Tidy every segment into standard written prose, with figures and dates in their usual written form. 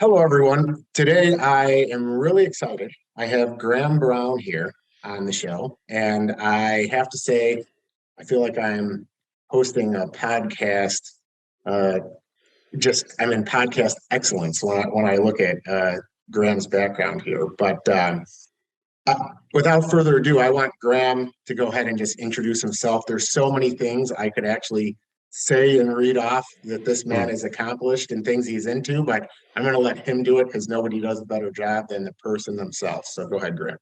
Hello, everyone. Today I am really excited. I have Graham Brown here on the show, and I have to say, I feel like I'm hosting a podcast. Uh, I'm in podcast excellence when I look at Graham's background here. But without further ado, I want Graham to go ahead and just introduce himself. There's so many things I could actually say and read off that this man Mm. has accomplished and things he's into, but I'm going to let him do it because nobody does a better job than the person themselves. So go ahead, Graham.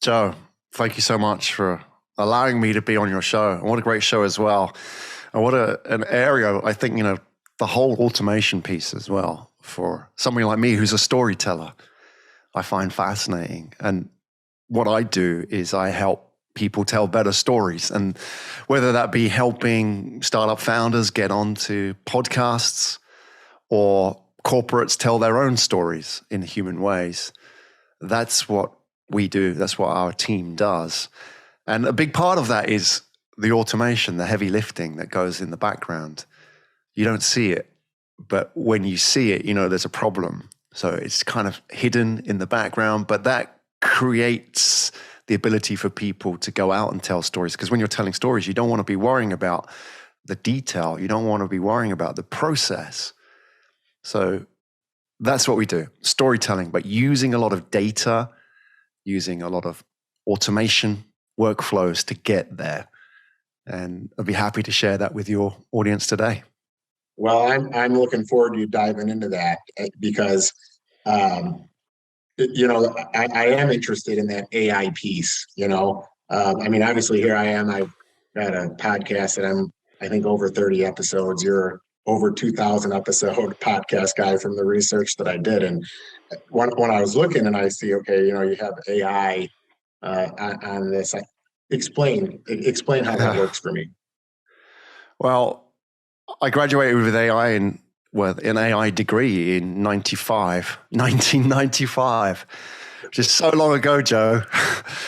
Joe, thank you so much for allowing me to be on your show. And what a great show as well. And what an area, I think, the whole automation piece as well for somebody like me who's a storyteller, I find fascinating. And what I do is I help people tell better stories. And whether that be helping startup founders get onto podcasts or corporates tell their own stories in human ways, that's what we do. That's what our team does. And a big part of that is the automation, the heavy lifting that goes in the background. You don't see it, but when you see it, there's a problem. So it's kind of hidden in the background, but that creates the ability for people to go out and tell stories. Because when you're telling stories, you don't want to be worrying about the detail. You don't want to be worrying about the process. So that's what we do, storytelling, but using a lot of data, using a lot of automation workflows to get there. And I'd be happy to share that with your audience today. Well, I'm looking forward to you diving into that because I am interested in that AI piece. Obviously here I am. I've got a podcast that I think over 30 episodes. You're over 2,000 episode podcast guy from the research that I did. And when I was looking and I see, okay, you have AI on this. Explain how that works for me. Well, I graduated with AI an AI degree in 1995, which is so long ago, Joe.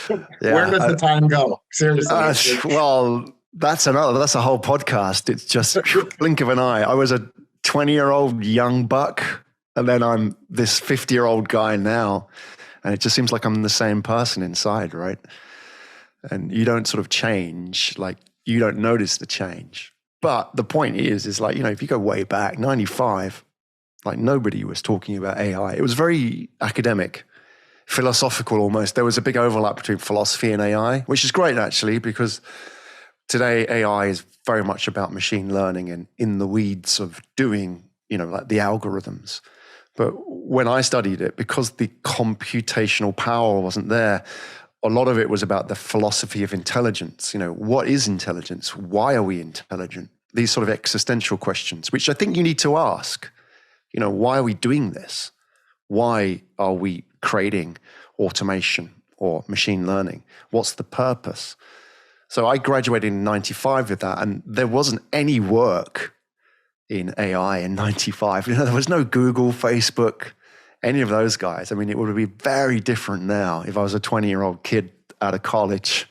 Yeah, where does the time go? Seriously. Well, that's a whole podcast. It's just blink of an eye. I was a 20-year-old young buck, and then I'm this 50-year-old guy now. And it just seems like I'm the same person inside, right? And you don't sort of change, like you don't notice the change. But the point is like, if you go way back, 95, like nobody was talking about AI. It was very academic, philosophical almost. There was a big overlap between philosophy and AI, which is great actually, because today AI is very much about machine learning and in the weeds of doing, like the algorithms. But when I studied it, because the computational power wasn't there, a lot of it was about the philosophy of intelligence. What is intelligence? Why are we intelligent? These sort of existential questions, which I think you need to ask. Why are we doing this? Why are we creating automation or machine learning? What's the purpose? So I graduated in 95 with that, and there wasn't any work in AI in 95. There was no Google, Facebook, any of those guys. I mean, it would be very different now. If I was a 20-year-old kid out of college,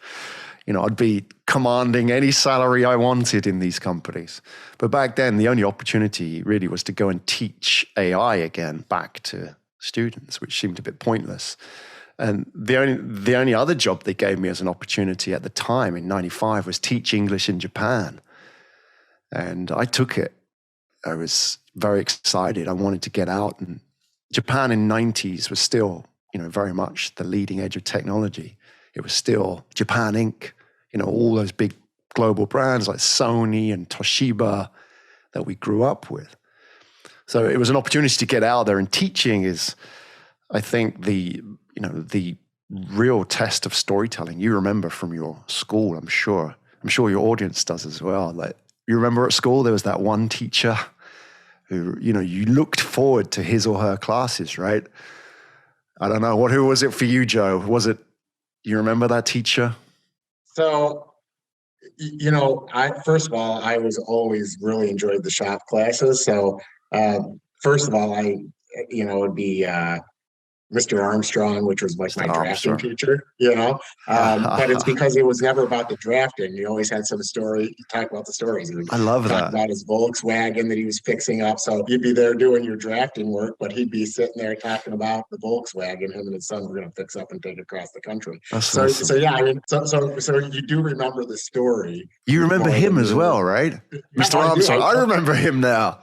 I'd be commanding any salary I wanted in these companies. But back then, the only opportunity really was to go and teach AI again back to students, which seemed a bit pointless. And the only other job they gave me as an opportunity at the time in 95 was teach English in Japan. And I took it. I was very excited. I wanted to get out, and Japan in the 90s was still, very much the leading edge of technology. It was still Japan Inc., all those big global brands like Sony and Toshiba that we grew up with. So it was an opportunity to get out there, and teaching is, I think, the real test of storytelling. You remember from your school, I'm sure your audience does as well. Like, you remember at school, there was that one teacher who, you looked forward to his or her classes, right? I don't know. Who was it for you, Joe? You remember that teacher? So, first of all, I was always really enjoyed the shop classes. So, first of all, it would be Mr. Armstrong, which was like Mr. my drafting Armstrong. teacher, but it's because it was never about the drafting. He always had some story. He talked about the stories. He would I love talk that. about his Volkswagen that he was fixing up. So you'd be there doing your drafting work, but he'd be sitting there talking about the Volkswagen him and his son were going to fix up and take across the country. That's So, awesome. so yeah, I mean, so you do remember the story. You remember more him than as you- well, right? Yeah, Mr. I do. Armstrong. I remember him now.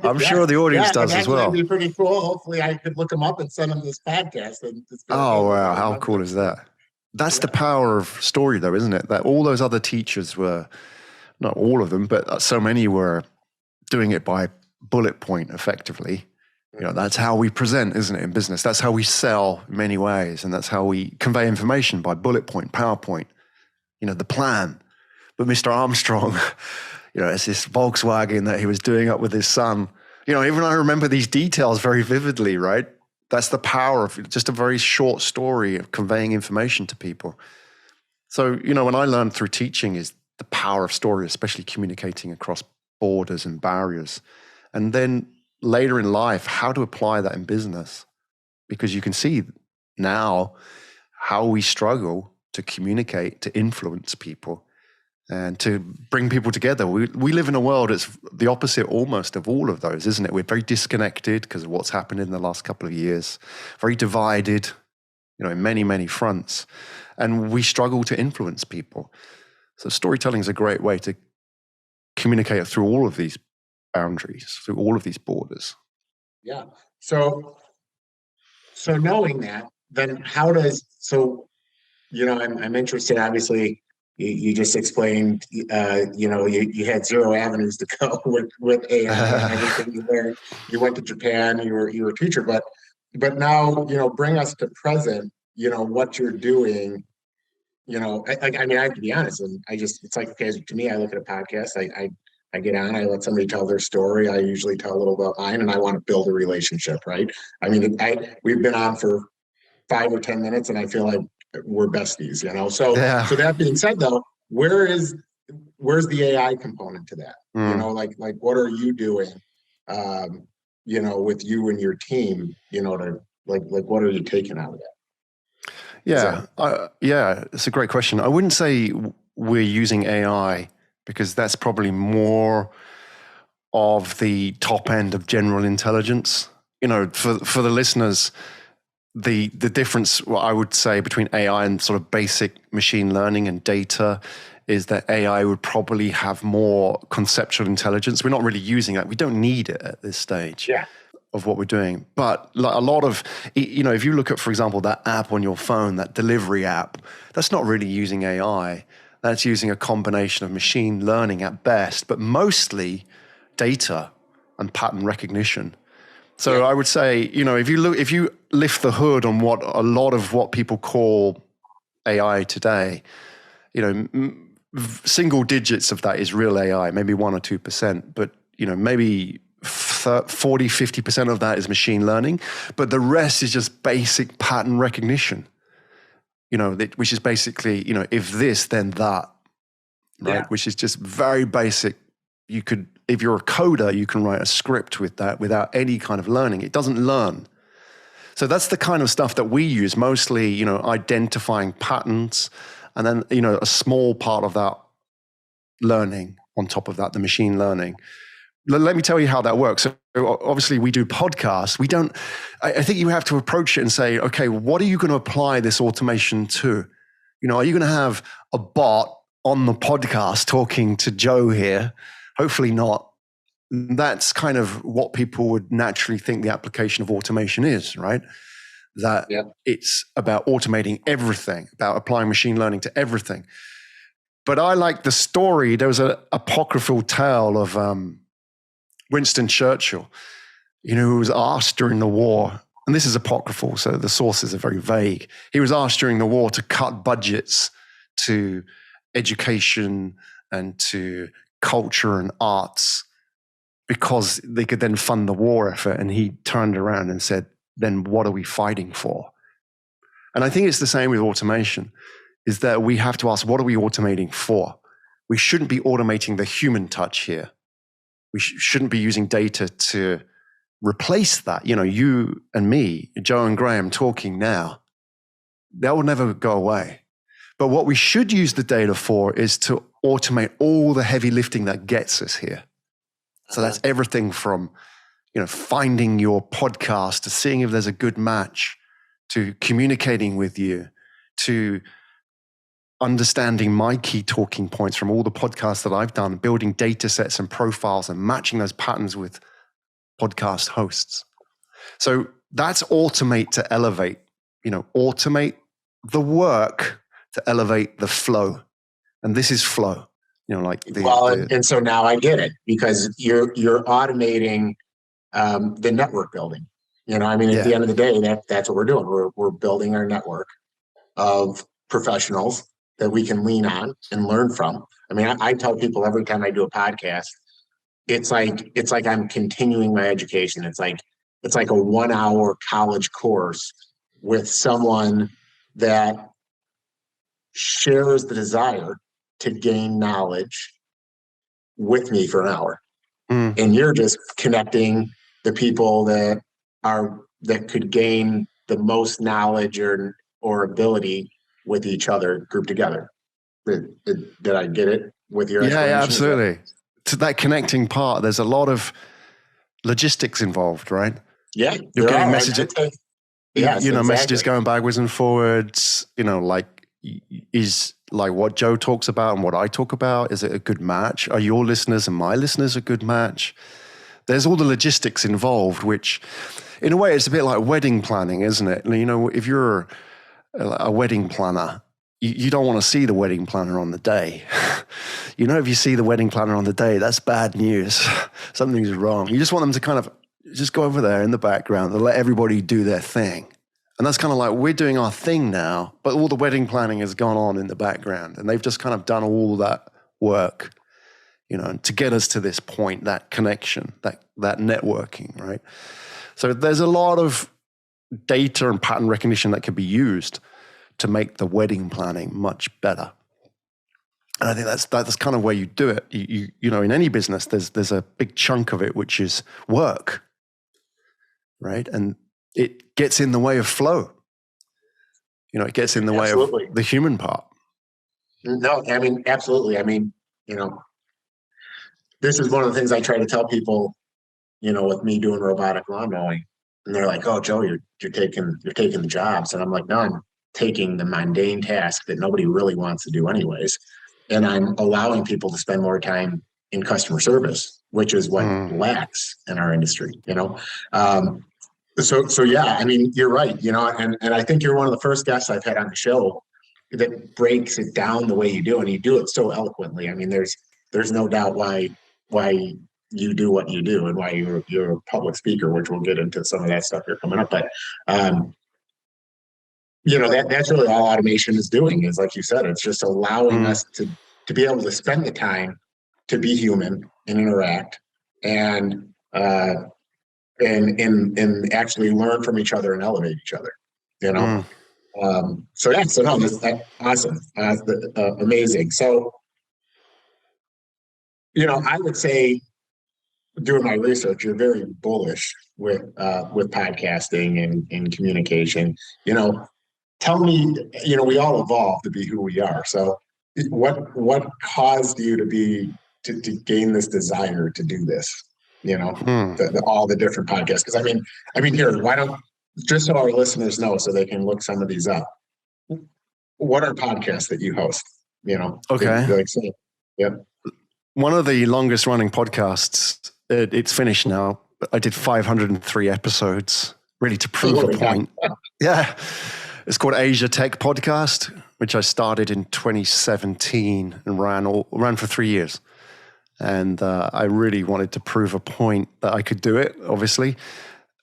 I'm sure the audience does as well. That'd be pretty cool. Hopefully, I could look him up and send him this podcast. And it's been Oh, good. wow. I How remember cool it. is that? That's the Yeah. power of story, though, isn't it? That all those other teachers were, not all of them, but so many were doing it by bullet point effectively. That's how we present, isn't it, in business? That's how we sell in many ways. And that's how we convey information by bullet point, PowerPoint, the plan. But Mr. Armstrong, it's this Volkswagen that he was doing up with his son. Even I remember these details very vividly, right? That's the power of just a very short story of conveying information to people. So, when I learned through teaching is the power of story, especially communicating across borders and barriers. And then later in life, how to apply that in business. Because you can see now how we struggle to communicate, to influence people, and to bring people together. We live in a world that's the opposite almost of all of those, isn't it? We're very disconnected because of what's happened in the last couple of years, very divided, in many, many fronts. And we struggle to influence people. So storytelling is a great way to communicate through all of these boundaries, through all of these borders. Yeah. So knowing that, then I'm interested, obviously, you just explained, you had zero avenues to go with AI and everything you learned. You went to Japan, you were a teacher, but now, bring us to present, what you're doing. I mean, I have to be honest, and it's like, okay, to me, I look at a podcast, I get on, I let somebody tell their story. I usually tell a little about mine, and I want to build a relationship, right? I mean, we've been on for 5 or 10 minutes, and I feel like we're besties, So, Yeah. so that being said, though, where's the AI component to that? Like what are you doing, with you and your team, to what are you taking out of that? Yeah, it's a great question. I wouldn't say we're using AI because that's probably more of the top end of general intelligence. For the listeners, the difference, what I would say, between AI and sort of basic machine learning and data is that AI would probably have more conceptual intelligence. We're not really using that. We don't need it at this stage. Yeah. Of what we're doing. But like a lot of, if you look at, for example, that app on your phone, that delivery app, that's not really using AI. That's using a combination of machine learning at best, but mostly data and pattern recognition. So I would say, if you lift the hood on what a lot of what people call AI today, single digits of that is real AI, maybe 1 or 2%, but maybe 40, 50% of that is machine learning, but the rest is just basic pattern recognition, which is basically, if this, then that, right? Yeah. Which is just very basic. You could, if you're a coder, you can write a script with that without any kind of learning. It doesn't learn. So that's the kind of stuff that we use, mostly, identifying patterns, and then, a small part of that learning on top of that, the machine learning. Let me tell you how that works. So obviously we do podcasts. I think you have to approach it and say, okay, what are you going to apply this automation to? Are you going to have a bot on the podcast talking to Joe here? Hopefully not. That's kind of what people would naturally think the application of automation is, right? That It's about automating everything, about applying machine learning to everything. But I like the story. There was an apocryphal tale of Winston Churchill, who was asked during the war, and this is apocryphal, so the sources are very vague. He was asked during the war to cut budgets to education and to culture and arts because they could then fund the war effort. And he turned around and said, then what are we fighting for? And I think it's the same with automation, is that we have to ask, what are we automating for? We shouldn't be automating the human touch here. We shouldn't be using data to replace that. You and me, Joe and Graham talking now, that will never go away. But what we should use the data for is to automate all the heavy lifting that gets us here. So that's everything from, finding your podcast, to seeing if there's a good match, to communicating with you, to understanding my key talking points from all the podcasts that I've done, building data sets and profiles and matching those patterns with podcast hosts. So that's automate to elevate, automate the work to elevate the flow. And this is flow, and so now I get it, because you're automating the network building. At the end of the day, that's what we're doing. We're building our network of professionals that we can lean on and learn from. I tell people every time I do a podcast, it's like I'm continuing my education. It's like a 1-hour college course with someone that shares the desire to gain knowledge with me for an hour. And you're just connecting the people that could gain the most knowledge or ability with each other grouped together. Did I get it with your explanation? Yeah, absolutely. To that connecting part, there's a lot of logistics involved, right? Yeah. You're getting messages. Exactly. Messages going backwards and forwards, is like what Joe talks about and what I talk about. Is it a good match? Are your listeners and my listeners a good match? There's all the logistics involved, which in a way it's a bit like wedding planning, isn't it? If you're a wedding planner, you don't want to see the wedding planner on the day. If you see the wedding planner on the day, that's bad news. Something's wrong. You just want them to kind of just go over there in the background and let everybody do their thing. And that's kind of like, we're doing our thing now, but all the wedding planning has gone on in the background, and they've just kind of done all that work, to get us to this point, that connection, that networking, right? So there's a lot of data and pattern recognition that can be used to make the wedding planning much better. And I think that's kind of where you do it. In any business, there's a big chunk of it which is work, right? And it gets in the way of flow. It gets in the way of the human part. No, absolutely. This is one of the things I try to tell people, with me doing robotic lawn mowing, and they're like, "Oh, Joe, you're taking the jobs," and I'm like, "No, I'm taking the mundane task that nobody really wants to do anyways, and I'm allowing people to spend more time in customer service, which is what lacks in our industry." So yeah, you're right. And I think you're one of the first guests I've had on the show that breaks it down the way you do, and you do it so eloquently. There's no doubt why you do what you do and why you're a public speaker, which we'll get into some of that stuff here coming up. But that's really all automation is doing, is like you said, it's just allowing us to be able to spend the time to be human and interact and actually learn from each other and elevate each other. So that's awesome. Amazing. So, I would say, doing my research, you're very bullish with podcasting and communication. Tell me, we all evolve to be who we are. So what caused you to gain this desire to do this? All the different podcasts. Because here, why don't, just so our listeners know, so they can look some of these up. What are podcasts that you host? Okay. Yep. One of the longest running podcasts, it's finished now. I did 503 episodes, really to prove a point. Yeah. It's called Asia Tech Podcast, which I started in 2017 and ran for 3 years. And I really wanted to prove a point that I could do it, obviously.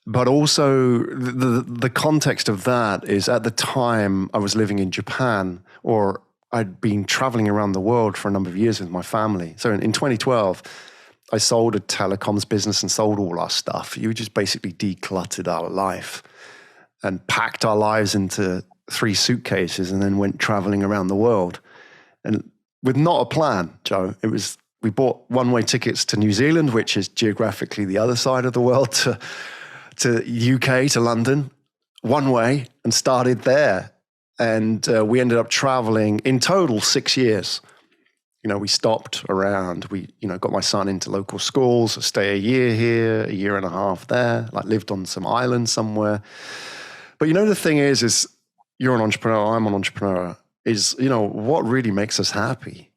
But also the context of that is, at the time I was living in Japan, or I'd been traveling around the world for a number of years with my family. So in 2012, I sold a telecoms business and sold all our stuff. You just basically decluttered our life and packed our lives into 3 suitcases and then went traveling around the world. And with not a plan, Joe. It was we bought one-way tickets to New Zealand, which is geographically the other side of the world, to UK, to London, one way, and started there. And we ended up traveling in total 6 years. We stopped around. We, got my son into local schools, stay a year here, a year and a half there, like lived on some island somewhere. But the thing is you're an entrepreneur, I'm an entrepreneur, is, what really makes us happy?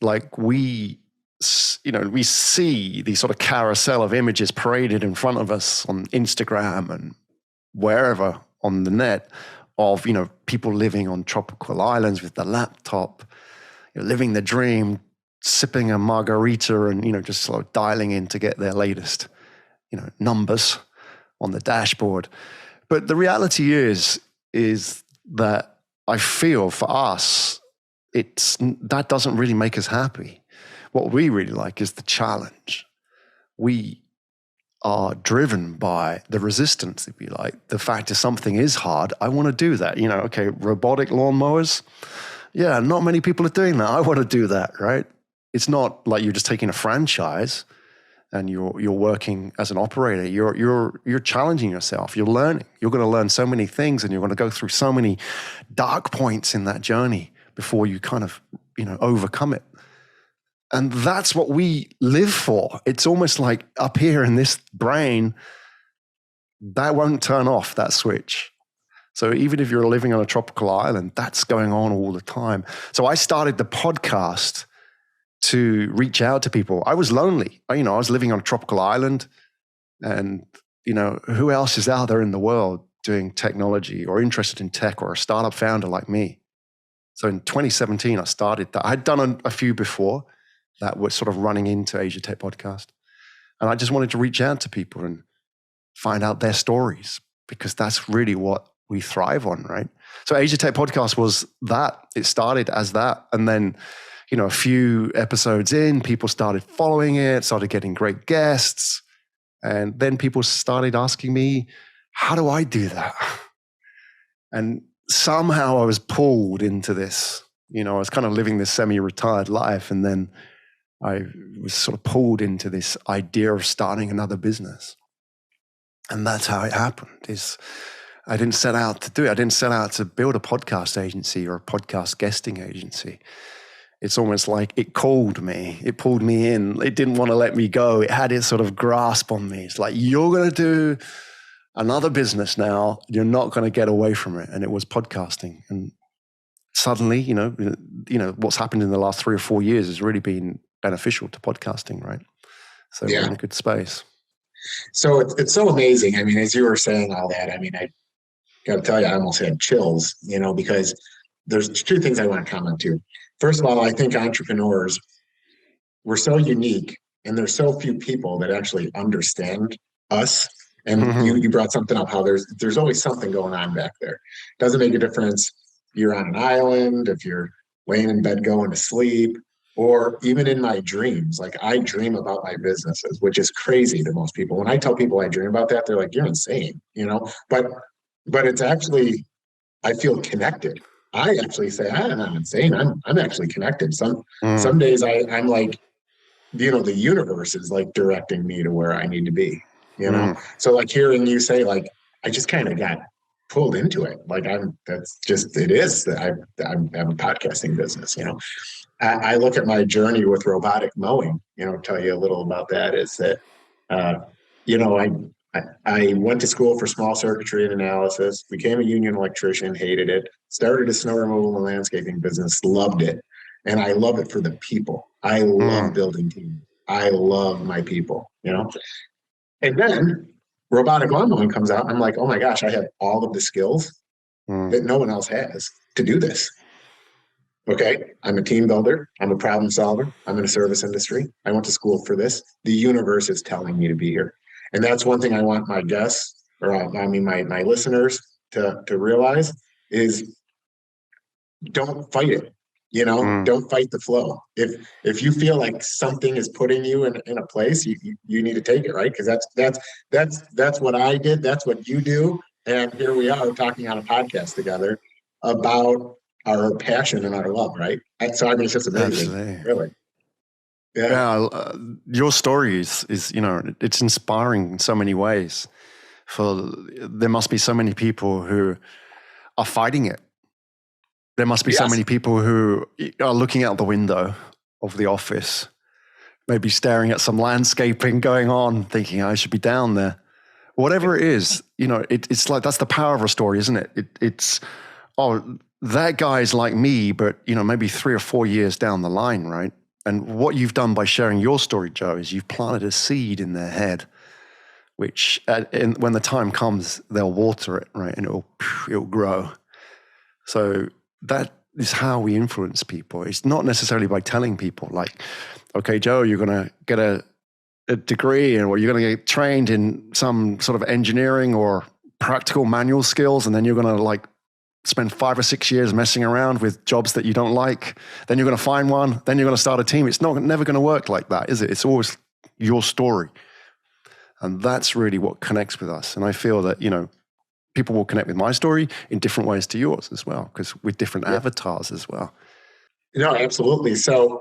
Like we see these sort of carousel of images paraded in front of us on Instagram and wherever on the net of, people living on tropical islands with their laptop, living the dream, sipping a margarita and, just sort of dialing in to get their latest, numbers on the dashboard. But the reality is that I feel for us, that doesn't really make us happy. What we really like is the challenge. We are driven by the resistance, if you like. The fact that something is hard, I want to do that. Okay, robotic lawnmowers. Yeah, not many people are doing that. I want to do that, right? It's not like you're just taking a franchise and you're working as an operator. You're challenging yourself. You're learning. You're going to learn so many things, and you're going to go through so many dark points in that journey before you kind of, overcome it. And that's what we live for. It's almost like up here in this brain, that won't turn off, that switch. So even if you're living on a tropical island, that's going on all the time. So I started the podcast to reach out to people. I was lonely. I was living on a tropical island, and, who else is out there in the world doing technology or interested in tech or a startup founder like me? So in 2017, I started that. I'd done a few before that were sort of running into Asia Tech Podcast. And I just wanted to reach out to people and find out their stories, because that's really what we thrive on, right? So Asia Tech Podcast was that. It started as that. And then, a few episodes in, people started following it, started getting great guests. And then people started asking me, how do I do that? And somehow I was pulled into this. I was kind of living this semi-retired life. And then I was sort of pulled into this idea of starting another business. And that's how it happened. I didn't set out to do it. I didn't set out to build a podcast agency or a podcast guesting agency. It's almost like it called me. It pulled me in. It didn't want to let me go. It had its sort of grasp on me. It's like, you're going to do another business now. You're not going to get away from it. And it was podcasting. And suddenly, what's happened in the last 3 or 4 years has really been beneficial to podcasting, right? So we're in a good space. So it's so amazing. I mean, as you were saying all that, I got to tell you, I almost had chills, because there's 2 things I want to comment to. First of all, I think entrepreneurs, we're so unique, and there's so few people that actually understand us. And you brought something up, how there's always something going on back there. Doesn't make a difference. You're on an island, if you're laying in bed going to sleep, or even in my dreams. Like, I dream about my businesses, which is crazy to most people. When I tell people I dream about that, they're like, you're insane, but it's actually, I feel connected. I actually say, I'm not insane. I'm actually connected. Some days I'm like, the universe is like directing me to where I need to be, So like hearing you say, like, I just kind of got pulled into it. Like, it is that I have a podcasting business, I look at my journey with robotic mowing, tell you a little about that, is that, I went to school for small circuitry and analysis, became a union electrician, hated it, started a snow removal and landscaping business, loved it. And I love it for the people. I love building teams. I love my people, And then robotic lawn mowing comes out. I'm like, oh my gosh, I have all of the skills that no one else has to do this. Okay, I'm a team builder. I'm a problem solver. I'm in a service industry. I went to school for this. The universe is telling me to be here. And that's one thing I want my guests, my listeners to realize is, don't fight it. Don't fight the flow. If you feel like something is putting you in a place, you need to take it, right? Because that's what I did. That's what you do. And here we are talking on a podcast together about our passion and our love, right? So it's just amazing. Absolutely. Really. Yeah. Yeah, your story is it's inspiring in so many ways. For there must be so many people who are fighting it. There must be so Yes. many people who are looking out the window of the office, maybe staring at some landscaping going on, thinking I should be down there. Whatever it is, it's like that's the power of a story, isn't it? It's that guy's like me, but maybe 3 or 4 years down the line, right? And what you've done by sharing your story, Joe, is you've planted a seed in their head, which when the time comes, they'll water it, right? And it'll grow. So that is how we influence people. It's not necessarily by telling people like, okay, Joe, you're going to get a degree or you're going to get trained in some sort of engineering or practical manual skills. And then you're going to like spend 5 or 6 years messing around with jobs that you don't like. Then you're going to find one. Then you're going to start a team. It's never going to work like that, is it? It's always your story. And that's really what connects with us. And I feel that, people will connect with my story in different ways to yours as well, because with different avatars as well. No, absolutely. So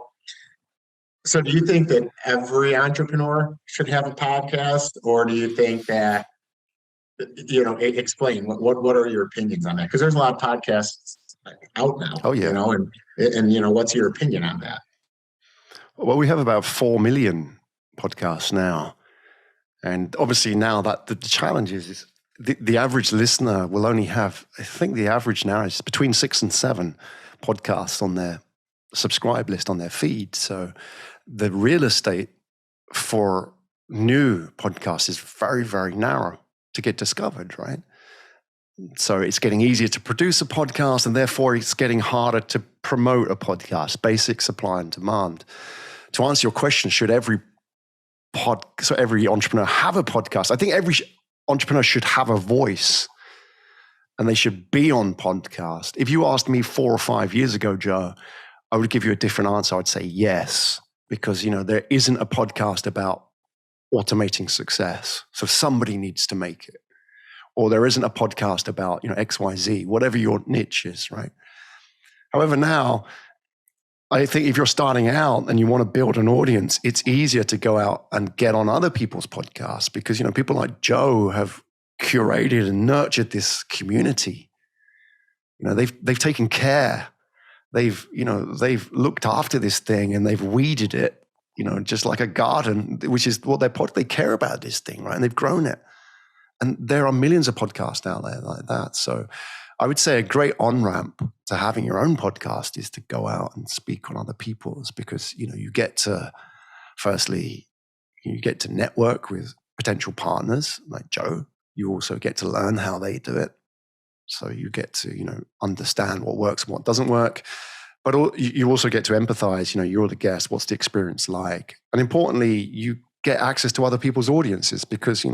do you think that every entrepreneur should have a podcast, or do you think that, explain what are your opinions on that? Because there's a lot of podcasts out now, Oh, yeah. And what's your opinion on that? Well, we have about 4 million podcasts now. And obviously now that the challenge is the average listener will only have, I think the average now is between 6 and 7 podcasts on their subscribe list on their feed. So the real estate for new podcasts is very, very narrow to get discovered, right? So it's getting easier to produce a podcast, and therefore it's getting harder to promote a podcast. Basic supply and demand. To answer your question, should every entrepreneur have a podcast? I think every entrepreneur should have a voice, and they should be on podcast. If you asked me 4 or 5 years ago, Joe, I would give you a different answer. I'd say yes, because there isn't a podcast about automating success. So somebody needs to make it. Or there isn't a podcast about, XYZ, whatever your niche is, right? However, now, I think if you're starting out and you want to build an audience, it's easier to go out and get on other people's podcasts because, people like Joe have curated and nurtured this community. They've taken care. They've looked after this thing and they've weeded it, just like a garden, which is what they care about this thing, right? And they've grown it. And there are millions of podcasts out there like that. So I would say a great on-ramp to having your own podcast is to go out and speak on other people's, because, you get to, firstly, you get to network with potential partners like Joe. You also get to learn how they do it. So you get to, understand what works and what doesn't work. But you also get to empathize, you're the guest, what's the experience like? And importantly, you get access to other people's audiences because,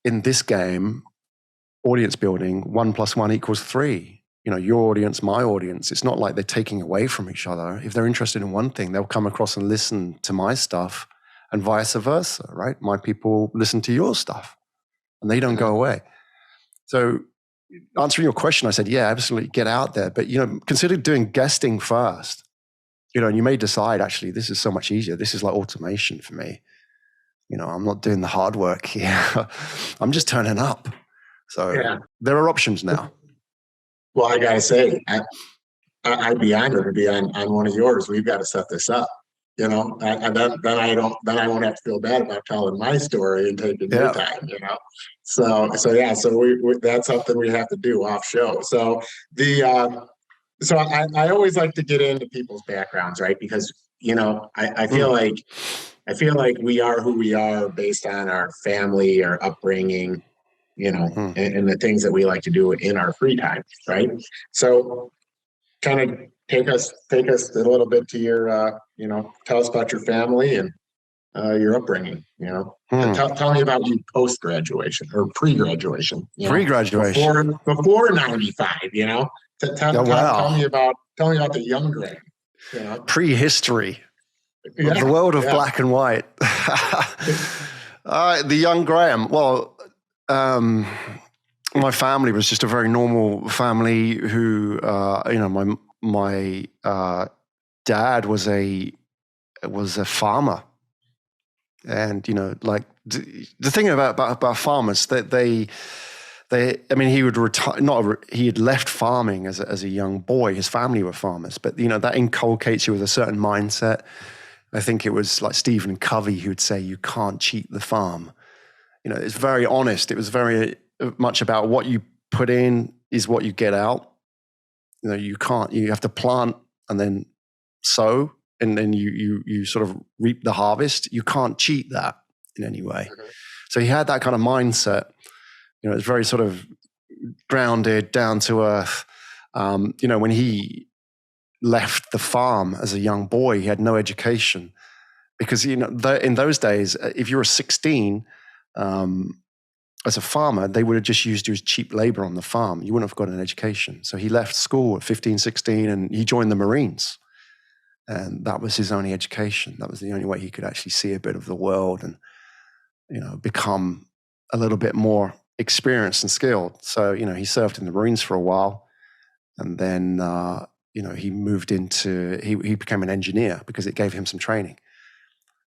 in this game, audience building, 1 + 1 = 3. Your audience, my audience. It's not like they're taking away from each other. If they're interested in one thing, they'll come across and listen to my stuff, and vice versa, right? My people listen to your stuff, and they don't go away. So, answering your question, I said, yeah, absolutely, get out there. But consider doing guesting first. And you may decide, actually, this is so much easier. This is like automation for me. I'm not doing the hard work here. I'm just turning up. So there are options now. Well, I gotta say, I'd be honored to be on one of yours. We've got to set this up, and then I won't have to feel bad about telling my story and taking your time, So we that's something we have to do off show. So I always like to get into people's backgrounds, right? Because I feel like we are who we are based on our family, our upbringing, and the things that we like to do in our free time, right? So kind of take us a little bit to your, tell us about your family and your upbringing, Tell me about you post-graduation or pre-graduation. Pre-graduation. Before 95, Tell me about the young Greg, Prehistory. The world of black and white. The young Graham. Well, my family was just a very normal family who, my dad was a was a farmer. And, like the thing about farmers, that I mean, he would retire, he had left farming as a young boy. His family were farmers, but, that inculcates you with a certain mindset. I think it was like Stephen Covey who'd say, you can't cheat the farm. It's very honest. It was very much about what you put in is what you get out. You have to plant and then sow, and then you sort of reap the harvest. You can't cheat that in any way. Mm-hmm. So he had that kind of mindset. It's very sort of grounded, down to earth. When he left the farm as a young boy, he had no education, because in those days, if you were 16 as a farmer, they would have just used you as cheap labor on the farm. You wouldn't have got an education. So he left school at 15, 16, and he joined the Marines. And that was his only education. That was the only way he could actually see a bit of the world and, become a little bit more experienced and skilled. So, he served in the Marines for a while. And then, he moved he became an engineer because it gave him some training.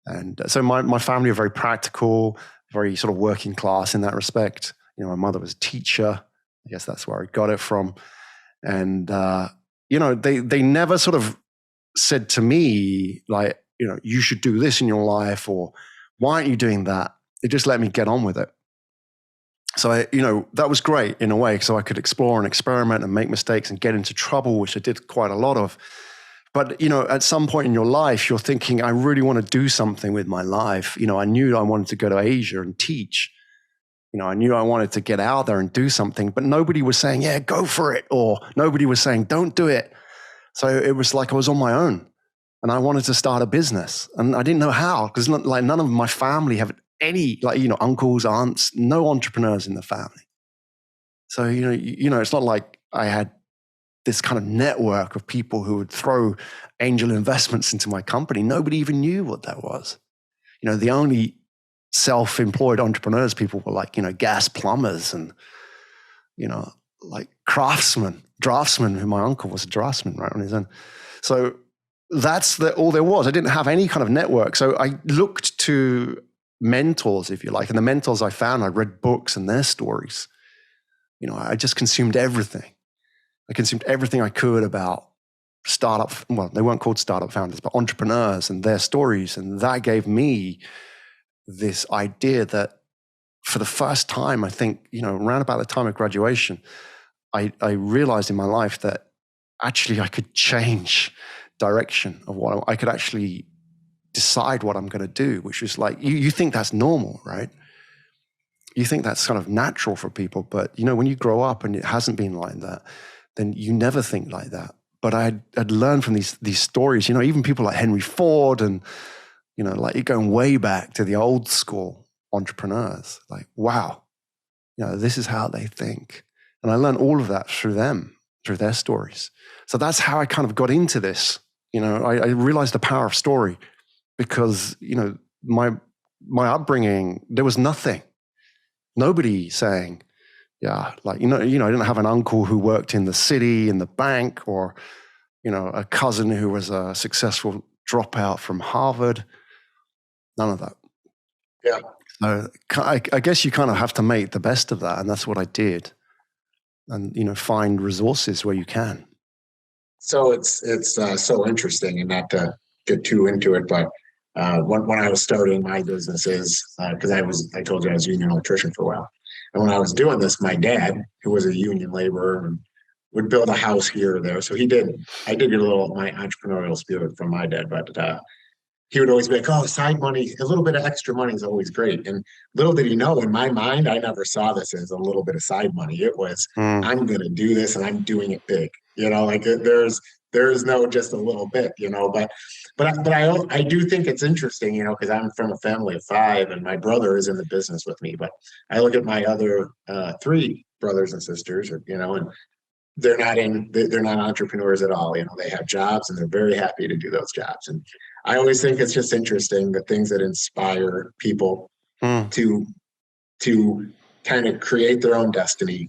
And so my family are very practical, very sort of working class in that respect. My mother was a teacher. I guess that's where I got it from. And, they never sort of said to me, like, you should do this in your life, or why aren't you doing that? They just let me get on with it. So, that was great in a way, so I could explore and experiment and make mistakes and get into trouble, which I did quite a lot of. But, at some point in your life, you're thinking, I really want to do something with my life. I knew I wanted to go to Asia and teach. I knew I wanted to get out there and do something, but nobody was saying, yeah, go for it. Or nobody was saying, don't do it. So it was like I was on my own, and I wanted to start a business, and I didn't know how, because none of my family have any, uncles, aunts, no entrepreneurs in the family. So, it's not like I had this kind of network of people who would throw angel investments into my company. Nobody even knew what that was. The only self-employed entrepreneurs people were like, gas plumbers and, like draftsmen, who my uncle was a draftsman, right, on his own. So that's all there was. I didn't have any kind of network. So I looked to mentors, if you like, and the mentors I found, I read books and their stories. I just consumed everything. I consumed everything I could about they weren't called startup founders, but entrepreneurs and their stories. And that gave me this idea that for the first time, I think, around about the time of graduation, I realized in my life that actually I could change direction of what I could actually decide what I'm going to do, which is like, you think that's normal, right? You think that's kind of natural for people, but when you grow up and it hasn't been like that, then you never think like that. But I'd learned from these stories, even people like Henry Ford and, like you're going way back to the old school entrepreneurs, like, wow, this is how they think. And I learned all of that through them, through their stories. So that's how I kind of got into this. I realized the power of story because, my upbringing, there was nothing, nobody saying, yeah, like, I didn't have an uncle who worked in the city, in the bank, or, a cousin who was a successful dropout from Harvard. None of that. Yeah. So I guess you kind of have to make the best of that. And that's what I did. And, find resources where you can. So it's so interesting, and not to get too into it, but when I was starting my businesses, because I told you I was a union electrician for a while. And when I was doing this, my dad, who was a union laborer, would build a house here or there. So I did get a little of my entrepreneurial spirit from my dad, but he would always be like, oh, side money, a little bit of extra money is always great. And little did he know, in my mind, I never saw this as a little bit of side money. It was, I'm going to do this and I'm doing it big. Like there's no just a little bit, but I do think it's interesting, because I'm from a family of 5 and my brother is in the business with me. But I look at my other 3 brothers and sisters, and they're not entrepreneurs at all. They have jobs and they're very happy to do those jobs. And I always think it's just interesting, the things that inspire people to kind of create their own destiny,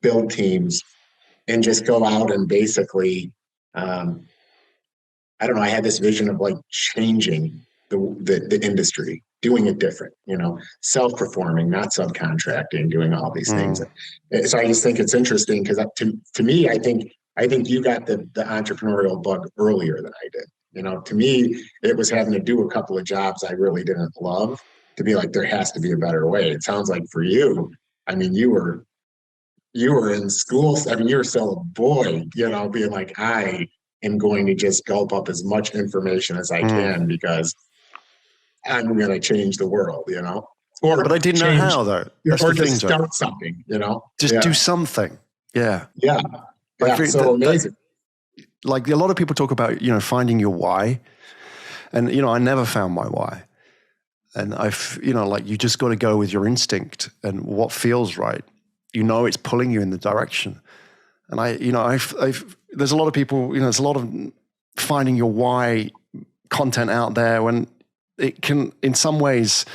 build teams, and just go out and basically I don't know, I had this vision of like changing the industry, doing it different, self-performing, not subcontracting, doing all these things. So I just think it's interesting because to me, I think you got the entrepreneurial bug earlier than I did. To me, it was having to do a couple of jobs I really didn't love to be like, there has to be a better way. It sounds like for you, I mean, you were in school. I mean, you were still a boy, being like, I am going to just gulp up as much information as I can because I'm going to change the world, or But I didn't know how, though. That's or the thing, just Joe. start something, Just Yeah. do something. Yeah. Yeah. I Yeah. think So amazing. like a lot of people talk about, finding your why. And, I never found my why. And like you just got to go with your instinct and what feels right. It's pulling you in the direction. And there's a lot of people, there's a lot of finding your why content out there when it can, in some ways,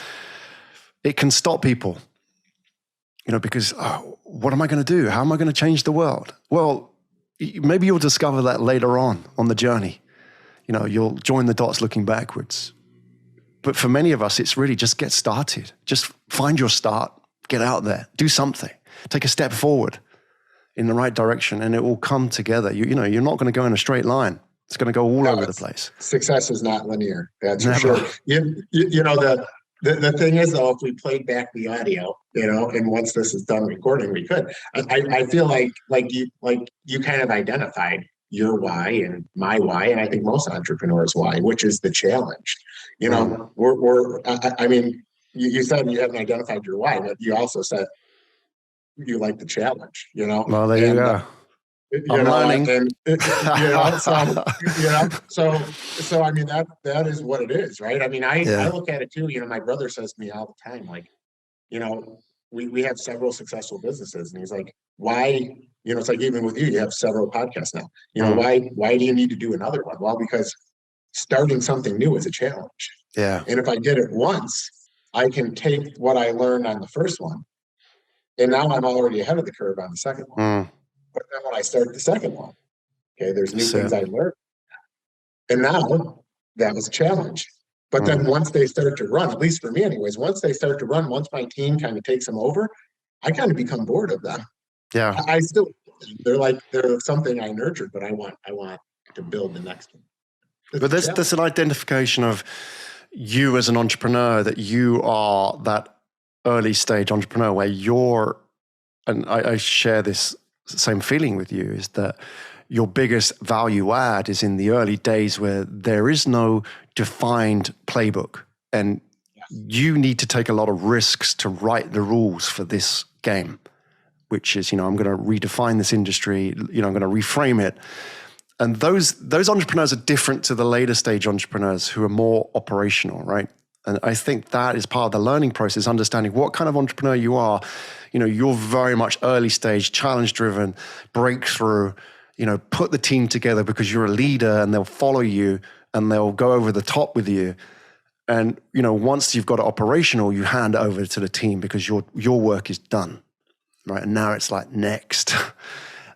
it can stop people, because what am I going to do? How am I going to change the world? Well, maybe you'll discover that later on the journey. You'll join the dots looking backwards. But for many of us, it's really just get started. Just find your start, get out there, do something, take a step forward in the right direction, and it will come together. You're not going to go in a straight line. It's going to go all over the place. Success is not linear. That's Never. for sure. The thing is, though, if we played back the audio, and once this is done recording, we could. I feel like you kind of identified your why and my why, and I think most entrepreneurs' why, which is the challenge. I mean, you said you haven't identified your why, but you also said you like the challenge. Well, there you go. I'm learning. So I mean that is what it is, right? I mean, I look at it too. My brother says to me all the time, like, we have several successful businesses, and he's like, why? It's like even with you have several podcasts now. Why do you need to do another one? Well, because starting something new is a challenge. Yeah. And if I did it once, I can take what I learned on the first one, and now I'm already ahead of the curve on the second one. But then when I start the second one, okay, there's new things I learned. And now that was a challenge. But then once they start to run, at least for me anyways, once they start to run, once my team kind of takes them over, I kind of become bored of them. Yeah. I still, they're something I nurtured, but I want to build the next one. But there's an identification of you as an entrepreneur, that you are that early stage entrepreneur where you're, and I share this same feeling with you, is that your biggest value add is in the early days where there is no defined playbook, and you need to take a lot of risks to write the rules for this game, which is, I'm going to redefine this industry, I'm going to reframe it. And those entrepreneurs are different to the later stage entrepreneurs who are more operational, right? And I think that is part of the learning process, understanding what kind of entrepreneur you are. You're very much early stage, challenge driven, breakthrough, put the team together because you're a leader, and they'll follow you and they'll go over the top with you. And, once you've got it operational, you hand it over to the team because your work is done, right? And now it's like next.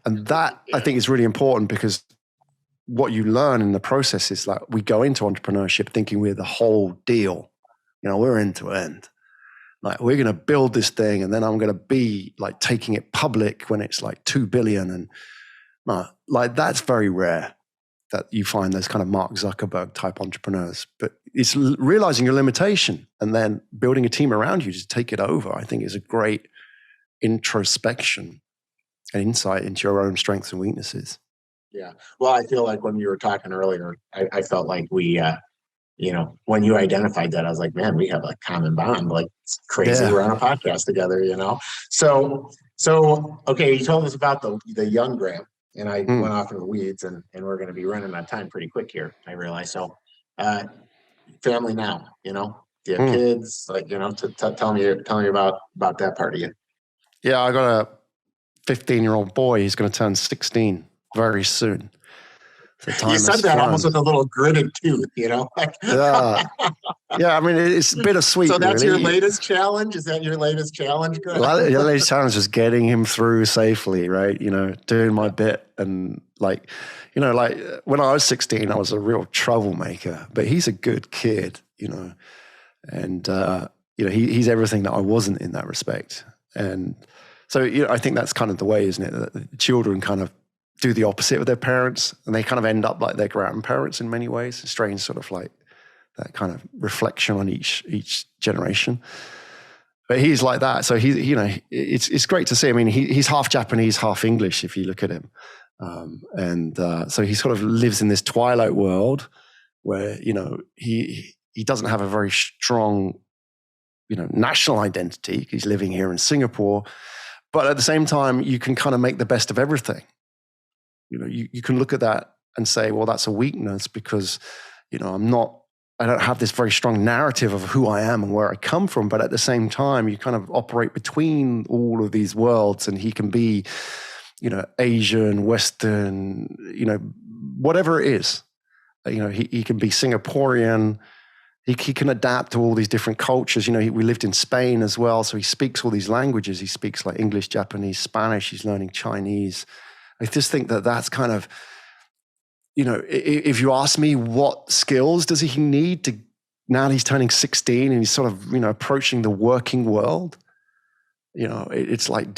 And that I think is really important, because what you learn in the process is like, we go into entrepreneurship thinking we're the whole deal. We're end to end. Like, we're going to build this thing, and then I'm going to be like taking it public when it's like 2 billion. And like, that's very rare that you find those kind of Mark Zuckerberg type entrepreneurs. But it's realizing your limitation and then building a team around you to take it over, I think, is a great introspection and insight into your own strengths and weaknesses. Yeah. Well, I feel like when you were talking earlier, I felt like we, when you identified that, I was like, man, we have a common bond. Like, it's crazy. Yeah. We're on a podcast together, So, okay, you told us about the young Graham, and I went off in the weeds, and we're going to be running out of time pretty quick here, I realize. So, family now, do you have kids? Like, tell me about that part of you. Yeah, I got a 15-year-old boy. He's going to turn 16 very soon. The You time said has that almost flown. with a little gritted tooth, you know? Yeah. Yeah, I mean, it's bittersweet, So that's your really. latest challenge? Is that your latest challenge, Greg? The latest challenge is getting him through safely, right? Doing my bit. And like when I was 16, I was a real troublemaker, but he's a good kid, and, he's everything that I wasn't in that respect. And so, I think that's kind of the way, isn't it? That children kind of do the opposite with their parents, and they kind of end up like their grandparents in many ways. Strange sort of like that kind of reflection on each generation. But he's like that. So it's great to see. I mean, he's half Japanese, half English, if you look at him. So he sort of lives in this twilight world where, he doesn't have a very strong, national identity. He's living here in Singapore. But at the same time, you can kind of make the best of everything. You can look at that and say, well, that's a weakness because, I don't have this very strong narrative of who I am and where I come from. But at the same time, you kind of operate between all of these worlds, and he can be, Asian, Western, whatever it is. He can be Singaporean. He can adapt to all these different cultures. We lived in Spain as well, so he speaks all these languages. He speaks like English, Japanese, Spanish. He's learning Chinese. I just think that that's kind of, if you ask me what skills does he need to, now that he's turning 16 and he's sort of, approaching the working world, it's like,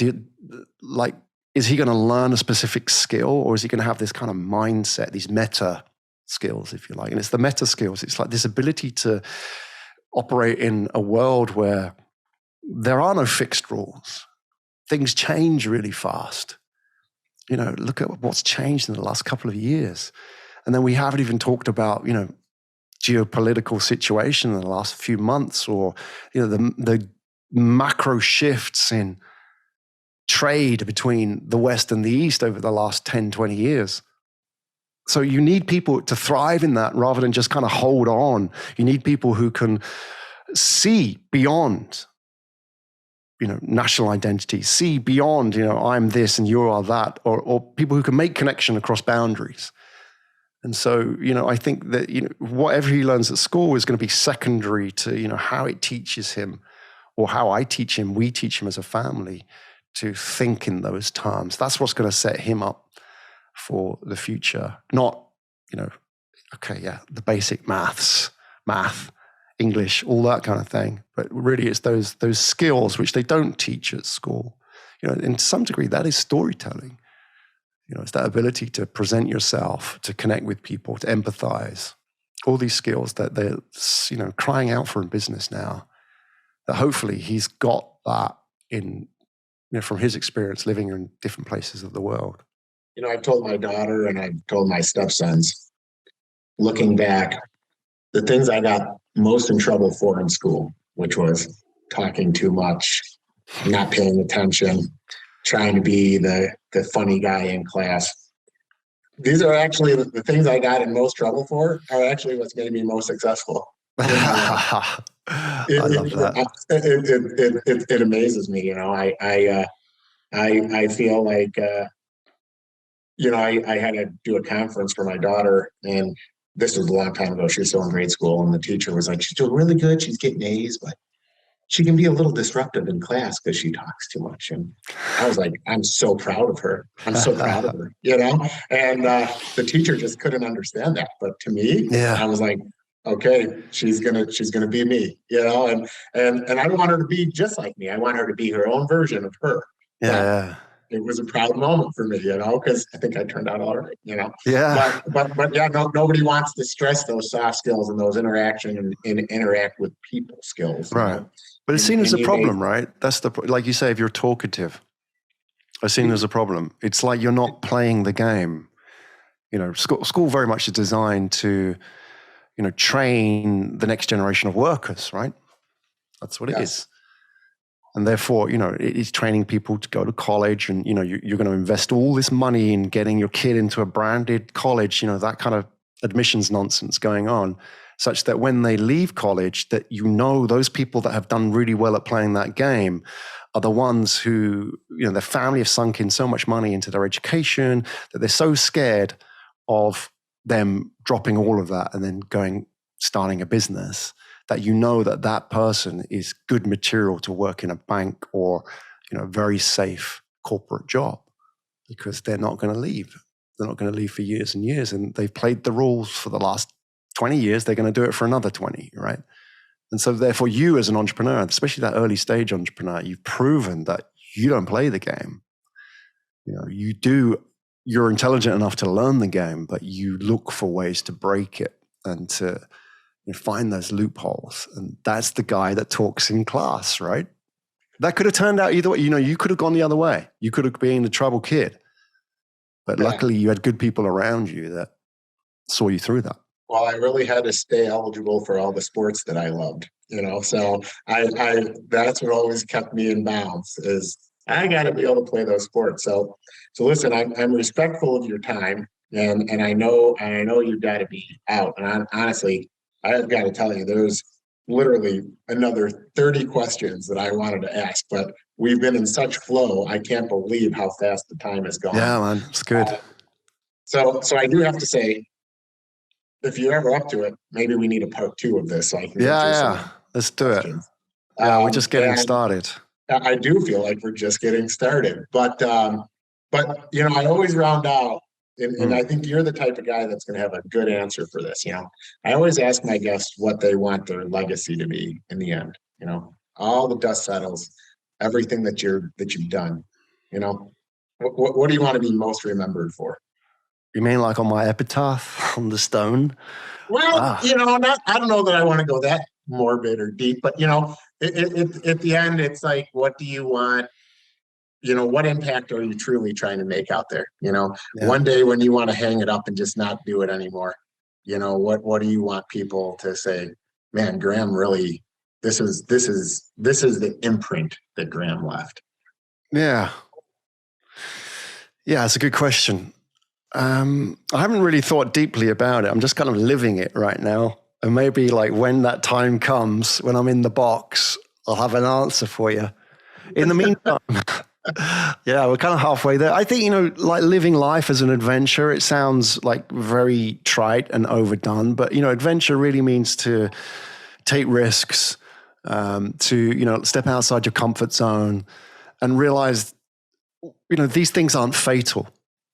is he going to learn a specific skill, or is he going to have this kind of mindset, these meta skills, if you like? And it's the meta skills. It's like this ability to operate in a world where there are no fixed rules. Things change really fast. Look at what's changed in the last couple of years. And then we haven't even talked about, geopolitical situation in the last few months, or, the macro shifts in trade between the West and the East over the last 10, 20 years. So you need people to thrive in that rather than just kind of hold on. You need people who can see beyond national identity, see beyond, I'm this and you are that, or people who can make connection across boundaries. And so, I think that, whatever he learns at school is going to be secondary to, how it teaches him, or how I teach him, we teach him as a family to think in those terms. That's what's going to set him up for the future. Not, the basic math, English, all that kind of thing. But really it's those skills which they don't teach at school. In some degree, that is storytelling. It's that ability to present yourself, to connect with people, to empathize. All these skills that they're, crying out for in business now. That hopefully he's got that in, from his experience living in different places of the world. I've told my daughter and I've told my stepsons, looking back, the things I got most in trouble for in school, which was talking too much, not paying attention, trying to be the funny guy in class. These are actually the things I got in most trouble for are actually what's made me most successful. I love that. It amazes me. I feel like, I had to do a conference for my daughter, and this was a long time ago. She was still in grade school, and the teacher was like, she's doing really good. She's getting A's, but she can be a little disruptive in class because she talks too much. And I was like, I'm so proud of her. I'm so proud of her, And the teacher just couldn't understand that. But to me, I was like, okay, she's gonna be me, and I don't want her to be just like me. I want her to be her own version of her. Yeah. But it was a proud moment for me, because I think I turned out all right, Yeah. But yeah, nobody wants to stress those soft skills and those interaction and interact with people skills. Right. But it's seen as a problem, right? That's like you say, if you're talkative, it's seen as a problem. It's like you're not playing the game. School very much is designed to, train the next generation of workers, right? That's what it is. And therefore, it is training people to go to college, and, you're going to invest all this money in getting your kid into a branded college, that kind of admissions nonsense going on, such that when they leave college, that, those people that have done really well at playing that game are the ones who, their family have sunk in so much money into their education that they're so scared of them dropping all of that and then starting a business, that you know that person is good material to work in a bank or, a very safe corporate job, because they're not going to leave. They're not going to leave for years and years, and they've played the rules for the last 20 years. They're going to do it for another 20, right? And so therefore you as an entrepreneur, especially that early stage entrepreneur, you've proven that you don't play the game. You're intelligent enough to learn the game, but you look for ways to break it and to find those loopholes. And that's the guy that talks in class, right? That could have turned out either way. You could have gone the other way. You could have been the trouble kid. But luckily you had good people around you that saw you through that. Well, I really had to stay eligible for all the sports that I loved, so I that's what always kept me in bounds, is I got to be able to play those sports. So listen, I'm respectful of your time, and I know you've got to be out. And honestly, I've got to tell you, there's literally another 30 questions that I wanted to ask, but we've been in such flow. I can't believe how fast the time has gone. Yeah, man, it's good. So I do have to say, if you're ever up to it, maybe we need a part 2 of this. So I can let's do questions. It. We're just getting started. I do feel like we're just getting started, but I always round out, and I think you're the type of guy that's going to have a good answer for this. I always ask my guests what they want their legacy to be in the end. All the dust settles, everything that you've done. What do you want to be most remembered for? You mean like on my epitaph on the stone? Well, I don't know that I want to go that morbid or deep, but at the end, it's like, what do you want? What impact are you truly trying to make out there? One day when you want to hang it up and just not do it anymore, what do you want people to say? Man, Graham really, this is the imprint that Graham left. Yeah, it's a good question. I haven't really thought deeply about it. I'm just kind of living it right now. And maybe like when that time comes, when I'm in the box, I'll have an answer for you. In the meantime, we're kind of halfway there. I think, like living life as an adventure, it sounds like very trite and overdone, but, adventure really means to take risks, to, step outside your comfort zone and realize, these things aren't fatal.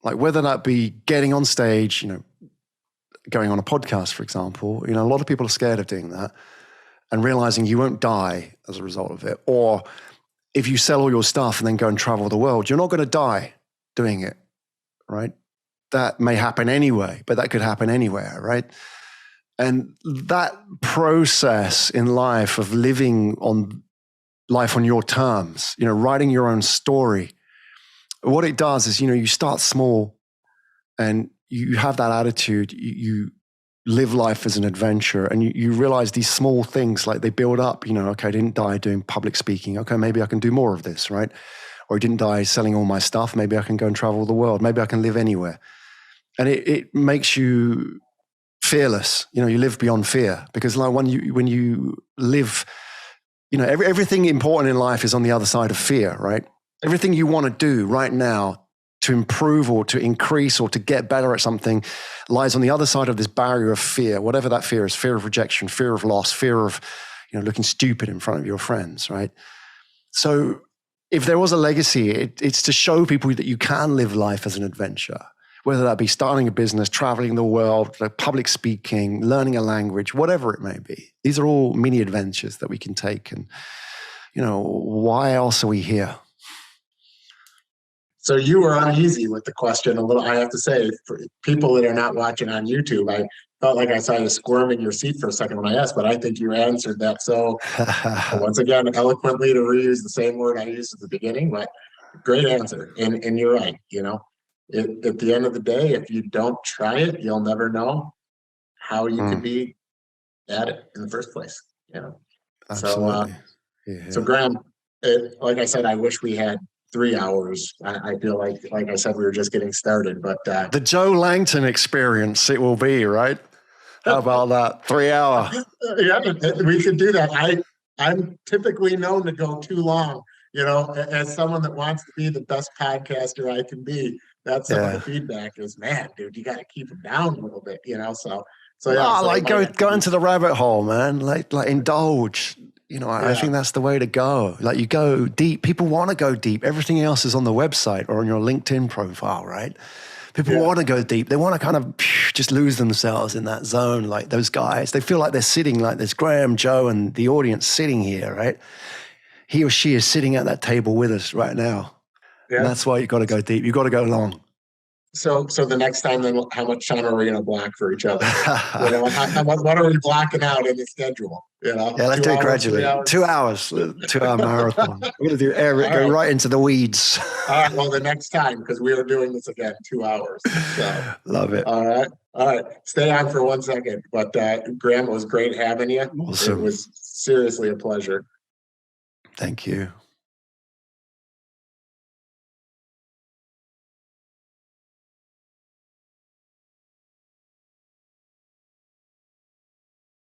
Like whether that be getting on stage, going on a podcast, for example, a lot of people are scared of doing that and realizing you won't die as a result of it. Or if you sell all your stuff and then go and travel the world, you're not going to die doing it, right? That may happen anyway, but that could happen anywhere, right? And that process in life of living on life on your terms, writing your own story, what it does is, you start small and you have that attitude, you live life as an adventure, and you realize these small things, like they build up, okay, I didn't die doing public speaking. Okay, maybe I can do more of this, right? Or I didn't die selling all my stuff. Maybe I can go and travel the world. Maybe I can live anywhere. And it makes you fearless. You live beyond fear, because like when you live, everything important in life is on the other side of fear, right? Everything you want to do right now to improve or to increase or to get better at something lies on the other side of this barrier of fear, whatever that fear is: fear of rejection, fear of loss, fear of looking stupid in front of your friends, right? So if there was a legacy, it's to show people that you can live life as an adventure, whether that be starting a business, traveling the world, public speaking, learning a language, whatever it may be. These are all mini adventures that we can take. And, why else are we here? So you were uneasy with the question a little. I have to say, for people that are not watching on YouTube, I felt like I saw you squirm in your seat for a second when I asked, but I think you answered that so, once again, eloquently, to reuse the same word I used at the beginning. But great answer. And you're right. At the end of the day, if you don't try it, you'll never know how you could be at it in the first place. Absolutely. So Graham, like I said, I wish we had 3 hours. I feel like I said, we were just getting started, but the Joe Langton experience, it will be, right? How about that? 3 hour. Yeah, we could do that. I'm typically known to go too long as someone that wants to be the best podcaster I can be, that's some of the Yeah. feedback is, man, dude, you got to keep them down a little bit, so yeah, No, so it like might have to go be. into the rabbit hole, man. Like indulge. I Yeah, think that's the way to go. Like you go deep. People want to go deep. Everything else is on the website or on your LinkedIn profile, right? People yeah, want to go deep. They want to kind of just lose themselves in that zone. Like those guys, they feel like they're sitting like there's Graham, Joe, and the audience sitting here, right? He or she is sitting at that table with us right now. And yeah. that's why you've got to go deep. You've got to go long. So the next time, then, how much time are we going to block for each other? What are we blocking out in the schedule? Yeah, let's do it 2 hours, three gradually. hours. 2 hours, 2 hour marathon. We're going to do All go right. right into the weeds. All right. Well, the next time, because we are doing this again, 2 hours. So, Love it. all right. All right. Stay on for 1 second. But Graham, it was great having you. It Awesome. was seriously a pleasure. Thank you.